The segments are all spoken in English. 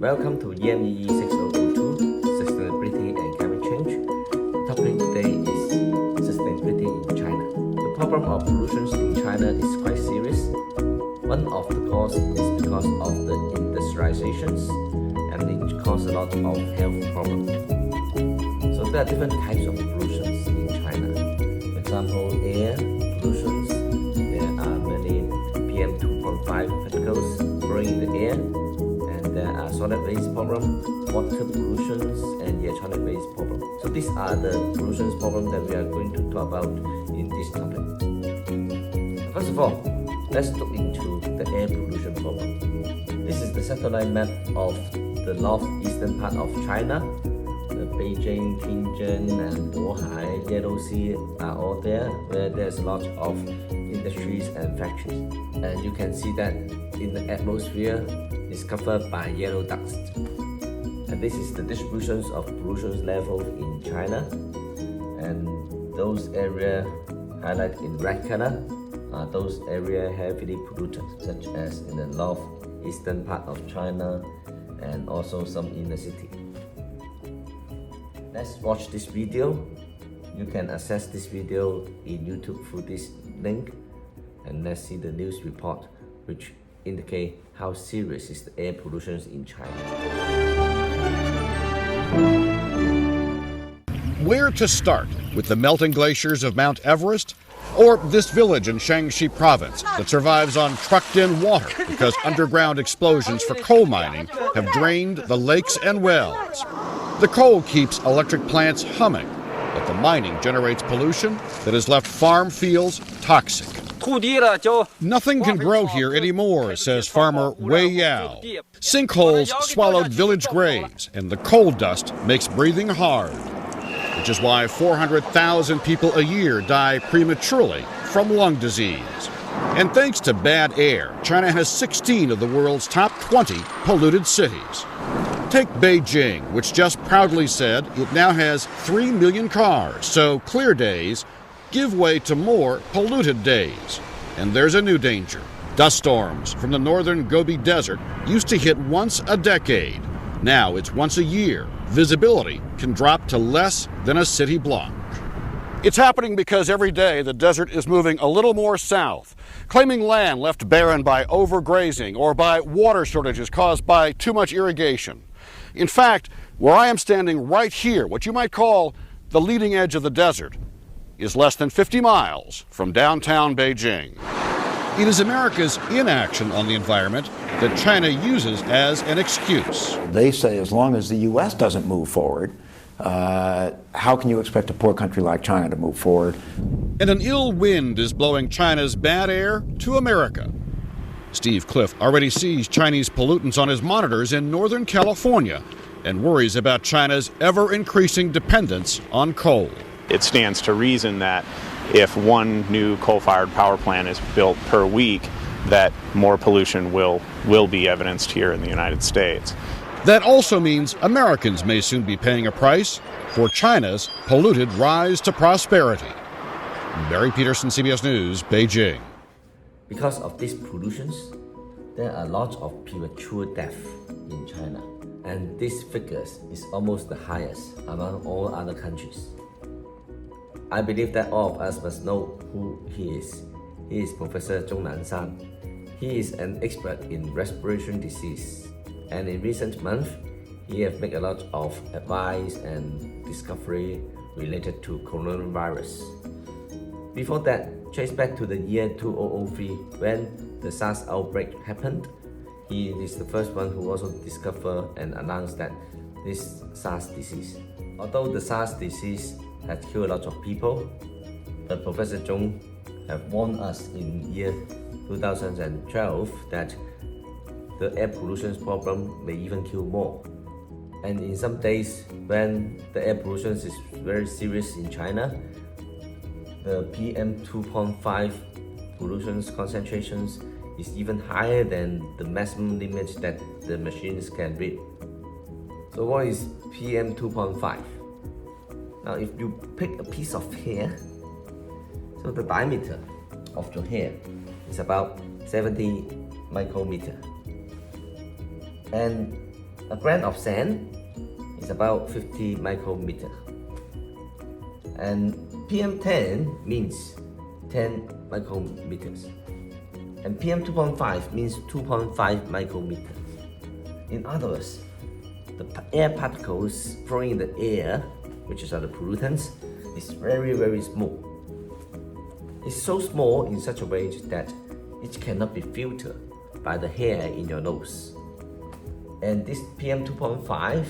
Welcome to EMEE6002 Sustainability and Climate Change. The topic today is sustainability in China. The problem of pollution in China is quite serious. One of the causes is because of the industrializations, and it causes a lot of health problems. So there are different types of pollutions in China. For example, air pollutions. There are many PM2.5 particles flowing in the air. There are solid waste problem, water pollutions, and electronic waste problem. So these are the pollution problems that we are going to talk about in this topic. First of all, let's look into the air pollution problem. This is the satellite map of the northeastern part of China. The Beijing, Tianjin, and Bohai, Yellow Sea are all there, where there's a lot of industries and factories. And you can see that in the atmosphere is covered by yellow dust. And this is the distributions of pollution level in China. And those areas highlighted in red color are those areas heavily polluted, such as in the northeastern part of China and also some in the city. Let's watch this video. You can access this video in YouTube through this link. And let's see the news report, which indicate how serious is the air pollution in China. Where to start? With the melting glaciers of Mount Everest? Or this village in Shaanxi province that survives on trucked-in water because underground explosions for coal mining have drained the lakes and wells? The coal keeps electric plants humming, but the mining generates pollution that has left farm fields toxic. Nothing can grow here anymore, says farmer Wei Yao. Sinkholes swallowed village graves, and the coal dust makes breathing hard, which is why 400,000 people a year die prematurely from lung disease. And thanks to bad air, China has 16 of the world's top 20 polluted cities. Take Beijing, which just proudly said it now has 3 million cars, so clear days give way to more polluted days. And there's a new danger. Dust storms from the northern Gobi Desert used to hit once a decade. Now it's once a year. Visibility can drop to less than a city block. It's happening because every day the desert is moving a little more south, claiming land left barren by overgrazing or by water shortages caused by too much irrigation. In fact, where I am standing right here, what you might call the leading edge of the desert, is less than 50 miles from downtown Beijing. It is America's inaction on the environment that China uses as an excuse. They say as long as the U.S. doesn't move forward, how can you expect a poor country like China to move forward? And an ill wind is blowing China's bad air to America. Steve Cliff already sees Chinese pollutants on his monitors in Northern California and worries about China's ever-increasing dependence on coal. It stands to reason that if one new coal-fired power plant is built per week, that more pollution will be evidenced here in the United States. That also means Americans may soon be paying a price for China's polluted rise to prosperity. Barry Peterson, CBS News, Beijing. Because of these pollutions, there are lots of premature death in China. And this figures is almost the highest among all other countries. I believe that all of us must know who he is. He is Professor Zhong Nanshan. He is an expert in respiratory disease. And in recent months, he has made a lot of advice and discovery related to coronavirus. Before that, trace back to the year 2003 when the SARS outbreak happened. He is the first one who also discovered and announced that this SARS disease. Although the SARS disease had killed a lot of people, but Professor Zhong have warned us in year 2012 that the air pollution problem may even kill more. And in some days when the air pollution is very serious in China, the PM2.5 pollution concentrations is even higher than the maximum limit that the machines can read. So what is PM2.5? Now if you pick a piece of hair, so the diameter of your hair is about 70 micrometer. And A grain of sand is about 50 micrometer. And PM10 means 10 micrometers. And PM2.5 means 2.5 micrometers. In other words, the air particles flowing in the air, which are the pollutants, is very small. It's so small in such a way that it cannot be filtered by the hair in your nose. And this PM2.5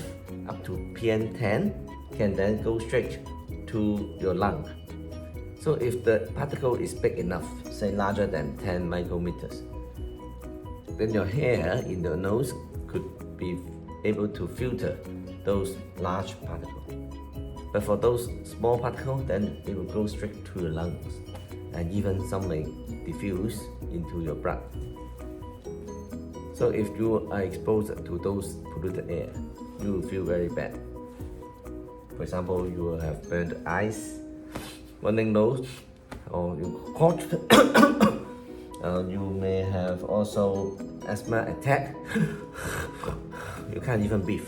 up to PM10 can then go straight to your lung. So if the particle is big enough, say larger than 10 micrometers, then your hair in your nose could be able to filter those large particles. But for those small particles, then it will go straight to your lungs, and even some may diffuse into your blood. So if you are exposed to those polluted air, you will feel very bad. For example, you will have burned eyes, running nose, or you cough. You may have also asthma attack. You can't even breathe,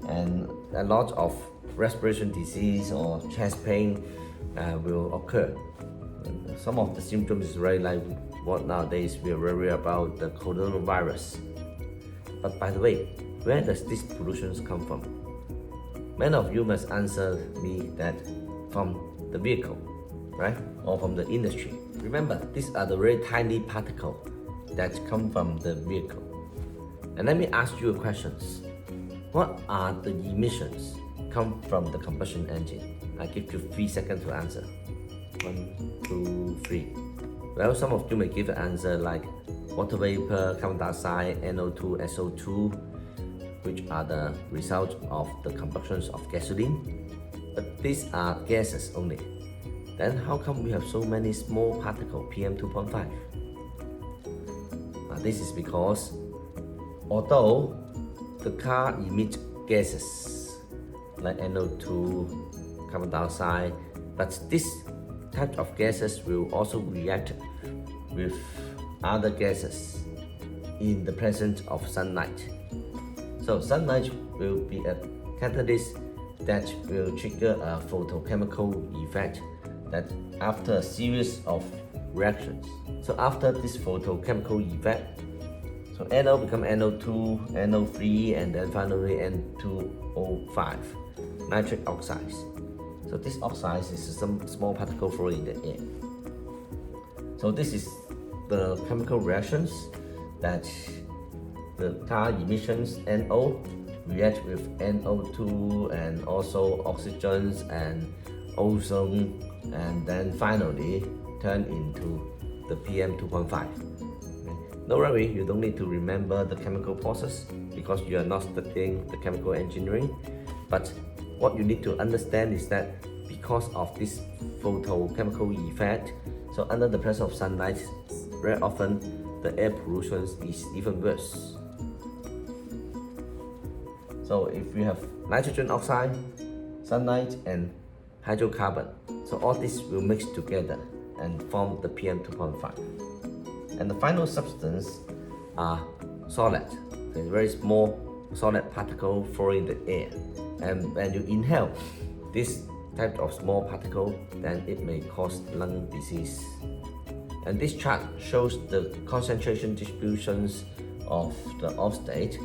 and a lot of respiration disease or chest pain will occur. Some of the symptoms is very like what nowadays we are worried about, the coronavirus. But by the way, where does this pollution come from? Many of you must answer me that from the vehicle, right? Or from the industry. Remember, these are the very tiny particles that come from the vehicle. And let me ask you a question. What are the emissions come from the combustion engine? I give you 3 seconds to answer. 1, 2, 3. Well, some of you may give an answer like water vapor, carbon dioxide, NO2, SO2, which are the result of the combustion of gasoline. But these are gases only. Then how come we have so many small particles, PM2.5? This is because although the car emits gases like NO2, carbon dioxide, but this type of gases will also react with other gases in the presence of sunlight. So sunlight will be a catalyst that will trigger a photochemical effect that after a series of reactions. So after this photochemical effect, so NO become NO2, NO3, and then finally N2O5, nitric oxides. So this oxide is some small particle flowing in the air. So this is the chemical reactions that the car emissions NO react with NO2 and also oxygens and ozone, and then finally turn into the PM2.5. Don't worry, you don't need to remember the chemical process because you are not studying the chemical engineering. But what you need to understand is that because of this photochemical effect, so under the presence of sunlight, very often the air pollution is even worse. So if we have nitrogen oxide, sunlight, and hydrocarbon, so all this will mix together and form the PM2.5. And the final substance are solid. There's very small solid particle flowing in the air. And when you inhale this type of small particle, then it may cause lung disease. And this chart shows the concentration distributions of the off state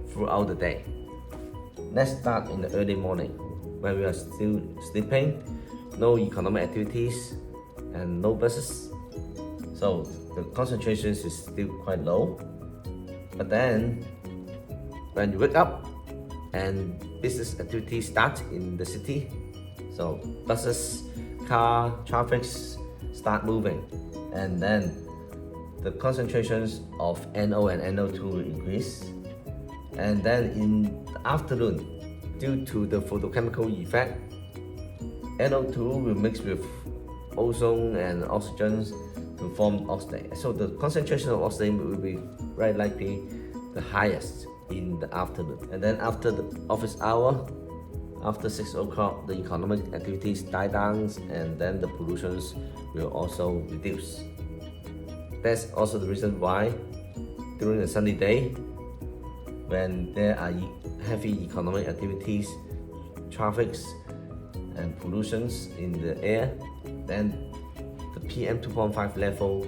throughout the day. Let's start in the early morning when we are still sleeping, no economic activities, and no buses. So the concentration is still quite low. But then when you wake up and business activities start in the city, so buses, car, traffic start moving, and then the concentrations of NO and NO2 will increase. And then in the afternoon, due to the photochemical effect, NO2 will mix with ozone and oxygen to form oxide. So the concentration of oxide will be very likely the highest in the afternoon. And then after the office hour, after 6 o'clock, the economic activities die down, and then the pollutions will also reduce. That's also the reason why during a sunny day, when there are heavy economic activities, traffics, and pollutions in the air, then the PM 2.5 level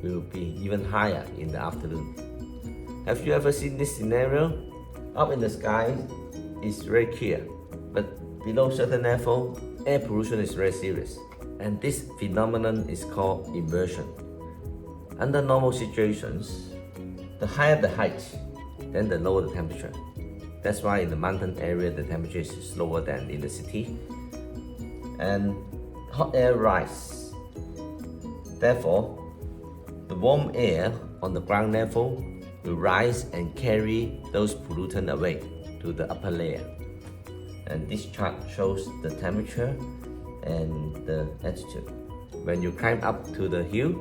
will be even higher in the afternoon. Have you ever seen this scenario? Up in the sky is very clear, but below certain level, air pollution is very serious. And this phenomenon is called immersion. Under normal situations, the higher the height, then the lower the temperature. That's why in the mountain area, the temperature is lower than in the city. And hot air rise. Therefore, the warm air on the ground level will rise and carry those pollutants away to the upper layer. And this chart shows the temperature and the altitude. When you climb up to the hill,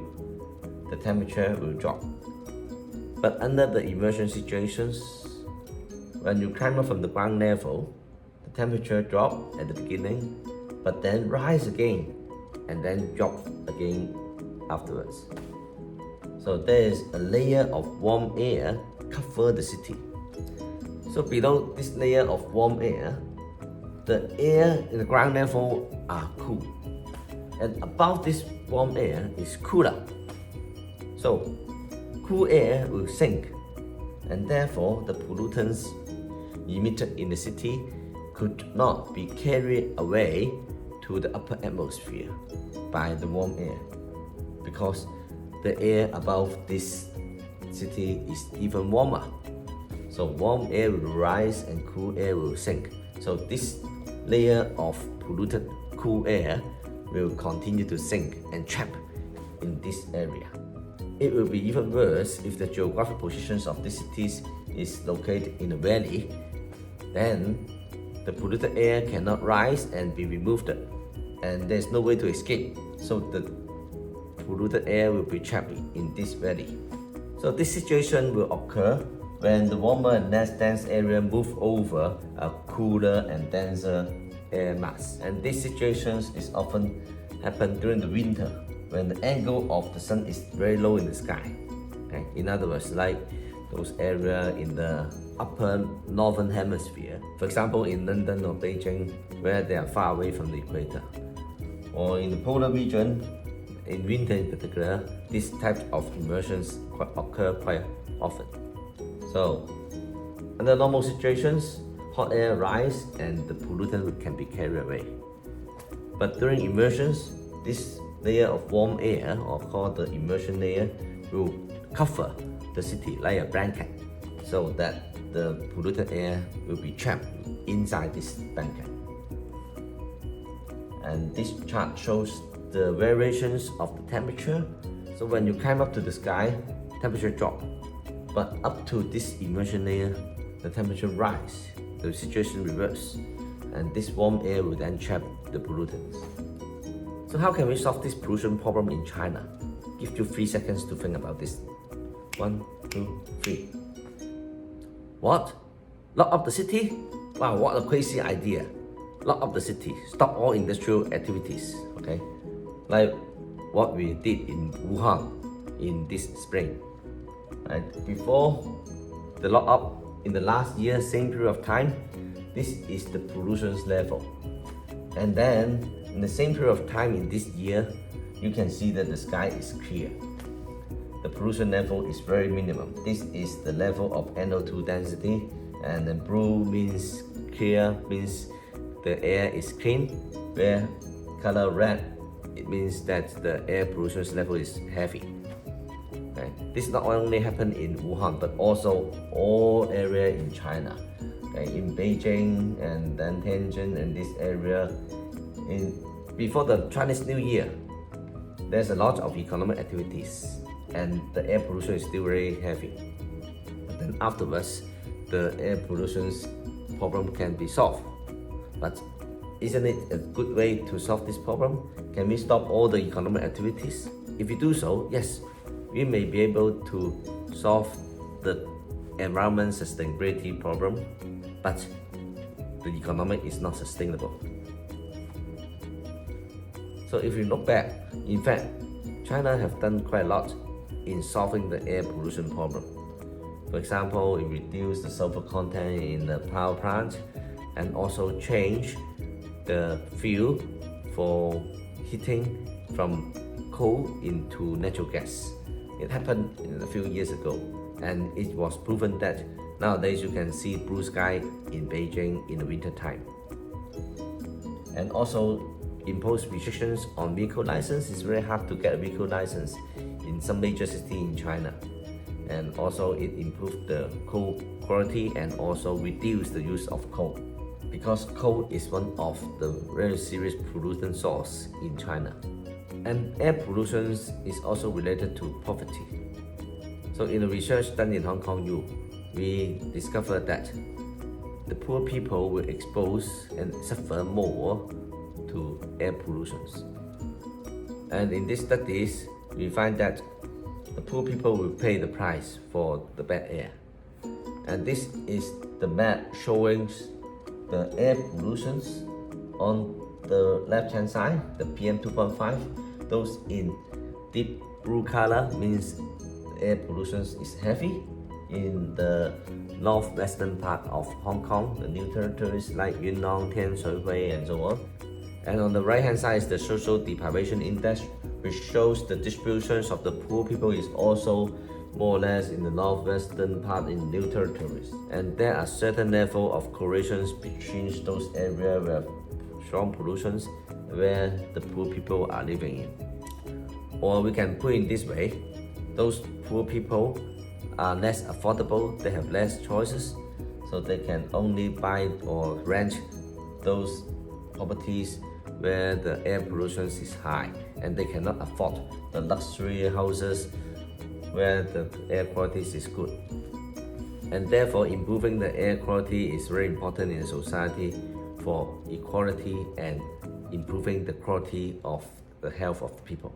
the temperature will drop. But under the immersion situations, when you climb up from the ground level, the temperature drops at the beginning, but then rise again, and then drop again afterwards. So there is a layer of warm air cover the city. So below this layer of warm air, the air in the ground level are cool, and above this warm air is cooler. So cool air will sink, and therefore the pollutants emitted in the city could not be carried away to the upper atmosphere by the warm air, because the air above this city is even warmer. So warm air will rise and cool air will sink. So this layer of polluted cool air will continue to sink and trap in this area. It will be even worse if the geographic positions of these cities is located in a valley. Then the polluted air cannot rise and be removed, and there's no way to escape. So the polluted air will be trapped in this valley. So this situation will occur when the warmer and less dense area move over a cooler and denser air mass. And these situations is often happen during the winter, when the angle of the sun is very low in the sky. Okay? In other words, like those areas in the upper northern hemisphere, for example in London or Beijing, where they are far away from the equator. Or in the polar region, in winter in particular, these types of immersions occur quite often. So, under normal situations, hot air rise and the pollutant can be carried away. But during immersions, this layer of warm air, or called the immersion layer, will cover the city like a blanket, so that the polluted air will be trapped inside this blanket. And this chart shows the variations of the temperature. So when you climb up to the sky, temperature drop. But up to this immersion layer, the temperature rise. The situation reverse, and this warm air will then trap the pollutants. So how can we solve this pollution problem in China? Give you 3 seconds to think about this. 1, 2, 3. What? Lock up the city? Wow, what a crazy idea. Lock up the city, stop all industrial activities, okay? Like what we did in Wuhan in this spring. Right? Before the lock up in the last year, same period of time, this is the pollution level. And then in the same period of time in this year, you can see that the sky is clear. The pollution level is very minimum. This is the level of NO2 density, and the blue means clear, means the air is clean, where color red, it means that the air pollution level is heavy. Okay. This not only happened in Wuhan, but also all area in China. Okay. In Beijing and then Tianjin and this area. Before the Chinese New Year, there's a lot of economic activities, and the air pollution is still very heavy. But then afterwards, the air pollution problem can be solved. But isn't it a good way to solve this problem? Can we stop all the economic activities? If we do so, yes, we may be able to solve the environment sustainability problem, but the economic is not sustainable. So if you look back, in fact, China have done quite a lot in solving the air pollution problem. For example, it reduces the sulfur content in the power plant and also change the fuel for heating from coal into natural gas. It happened a few years ago, and it was proven that nowadays you can see blue sky in Beijing in the winter time. And also impose restrictions on vehicle license. It's very hard to get a vehicle license in some major city in China. And also it improved the coal quality and also reduce the use of coal, because coal is one of the very serious pollutant source in China. And air pollution is also related to poverty. So in the research done in Hong Kong U, we discovered that the poor people will expose and suffer more to air pollution. And in these studies, we find that the poor people will pay the price for the bad air. And this is the map showing the air pollution. On the left-hand side, the PM 2.5, those in deep blue color means air pollution is heavy in the northwestern part of Hong Kong, the new territories like Yunnan, Tian Shui Hui, and so on. And on the right-hand side is the social deprivation index, which shows the distributions of the poor people is also more or less in the northwestern part in new territories. And there are certain level of correlations between those areas where strong pollutions where the poor people are living in. Or we can put it this way, those poor people are less affordable, they have less choices, so they can only buy or rent those properties where the air pollution is high, and they cannot afford the luxury houses where the air quality is good. And therefore, improving the air quality is very important in a society for equality and improving the quality of the health of the people.